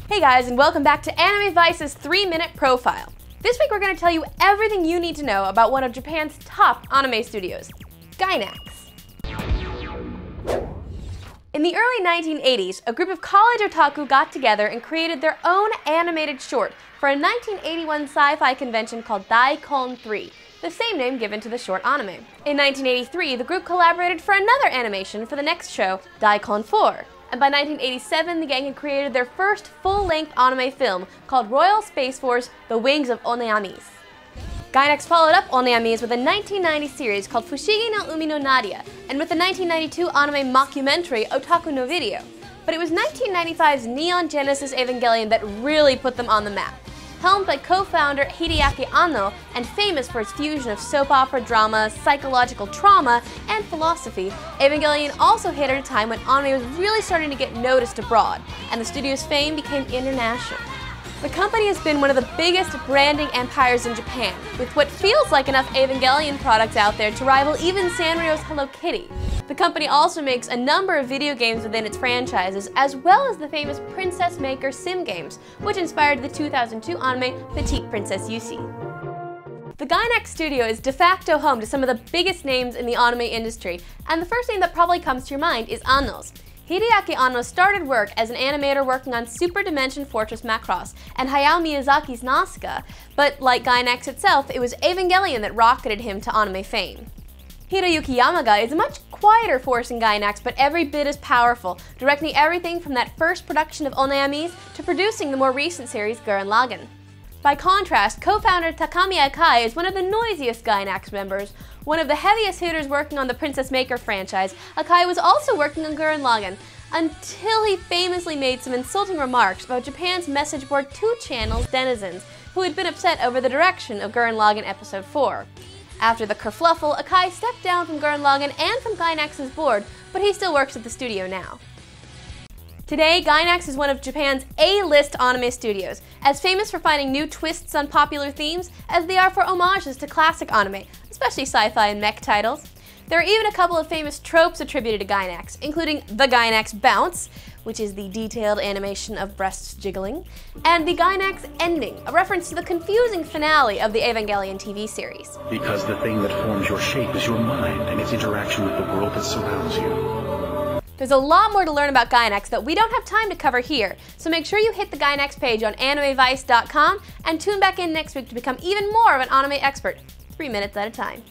Hey guys, and welcome back to Anime Vice's 3-minute profile. This week we're going to tell you everything you need to know about one of Japan's top anime studios, Gainax. In the early 1980s, a group of college otaku got together and created their own animated short for a 1981 sci-fi convention called DAICON 3, the same name given to the short anime. In 1983, the group collaborated for another animation for the next show, DAICON 4. And by 1987, the gang had created their first full-length anime film called Royal Space Force: The Wings of HONNEAMISE. Gainax followed up HONNEAMISE with a 1990 series called FUSHIGI no Umi no NADIA, and with the 1992 anime mockumentary Otaku no Video. But it was 1995's Neon Genesis Evangelion that really put them on the map. Helmed by co-founder Hideaki Anno and famous for its fusion of soap opera drama, psychological trauma, and philosophy, Evangelion also hit at a time when anime was really starting to get noticed abroad, and the studio's fame became international. The company has been one of the biggest branding empires in Japan, with what feels like enough Evangelion products out there to rival even Sanrio's Hello Kitty. The company also makes a number of video games within its franchises, as well as the famous Princess Maker sim games, which inspired the 2002 anime Petite Princess YUCIE. The Gainax studio is de facto home to some of the biggest names in the anime industry, and the first name that probably comes to your mind is Anno's. Hideaki Anno started work as an animator working on Super Dimension Fortress Macross and Hayao Miyazaki's NAUSICAA, but like Gainax itself, it was Evangelion that rocketed him to anime fame. Hiroyuki Yamaga is a much quieter force in Gainax, but every bit as powerful, directing everything from that first production of HONNEAMISE to producing the more recent series GURREN LAGANN. By contrast, co-founder Takamiya Akai is one of the noisiest Gainax members. One of the heaviest hitters working on the Princess Maker franchise, Akai was also working on GURREN LAGANN, until he famously made some insulting remarks about Japan's message board 2 channel's denizens, who had been upset over the direction of GURREN LAGANN Episode 4. After the kerfluffle, Akai stepped down from GURREN LAGANN and from Gainax's board, but he still works at the studio now. Today, Gainax is one of Japan's A-list anime studios, as famous for finding new twists on popular themes as they are for homages to classic anime, especially sci-fi and mech titles. There are even a couple of famous tropes attributed to Gainax, including the Gainax bounce, which is the detailed animation of breasts jiggling, and the Gainax ending, a reference to the confusing finale of the Evangelion TV series. Because the thing that forms your shape is your mind and its interaction with the world that surrounds you. There's a lot more to learn about Gainax that we don't have time to cover here, so make sure you hit the Gainax page on animevice.com and tune back in next week to become even more of an anime expert, 3 minutes at a time.